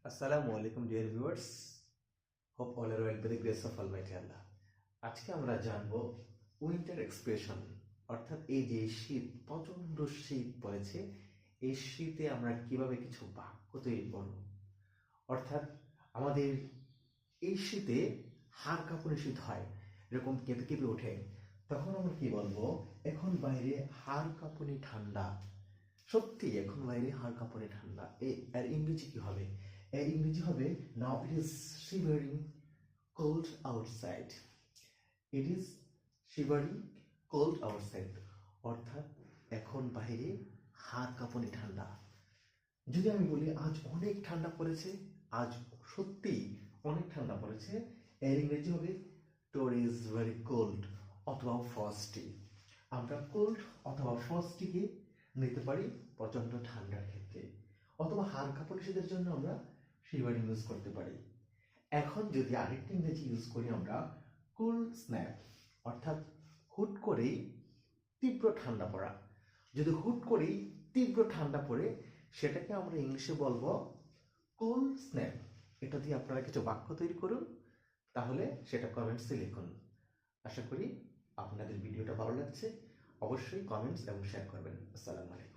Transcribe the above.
আসসালামু আলাইকুম dear viewers, hope all are well by the grace of almighty Allah. আজকে আমরা জানবো উইন্টার এক্সপ্রেশন, অর্থাৎ এই যে শীত, প্রচন্ড শীত পড়েছে, এই শীতে আমরা কিভাবে কিছু বাক্য তৈরি করব। অর্থাৎ আমাদের এই শীতে হাড় কাঁপুনি শীত হয়, এরকম কেঁপে কেঁপে ওঠে, তখন আমরা কি বলবো? এখন বাইরে হাড় কাঁপুনি ঠান্ডা। সত্যি এখন বাইরে হাড় কাঁপুনি ঠান্ডা। এর ইংরেজি কি হবে? এর ইংরেজি হবে now it is shivering cold outside. It is shivering cold outside, অর্থাৎ এখন বাইরে হাড় কাঁপুনি ঠান্ডা। যদি আমি বলি আজ অনেক ঠান্ডা পড়েছে, আজ সত্যি অনেক ঠান্ডা পড়েছে, এর ইংরেজি হবে টুডে ইজ ভেরি কোল্ড অথবা ফ্রস্টি। আমরা কোল্ড অথবা ফ্রস্টিকে নিতে পারি প্রচন্ড ঠান্ডার ক্ষেত্রে, অথবা হাড় কাঁপুনি শীতের জন্য আমরা শিভারিং ইউজ করতে পারি। এখন যদি আরেকটা ইংরেজি ইউজ করি আমরা কুল স্ন্যাপ, অর্থাৎ হুট করেই তীব্র ঠান্ডা পড়া। যদি হুট করেই তীব্র ঠান্ডা পড়ে, সেটাকে আমরা ইংলিশে বলবো কুল স্ন্যাপ। এটা দিয়ে আপনারা কিছু বাক্য তৈরি করুন, তাহলে সেটা কমেন্টসে লিখুন। আশা করি আপনাদের ভিডিওটা ভালো লাগছে। অবশ্যই কমেন্টস এবং শেয়ার করবেন। আসসালামু আলাইকুম।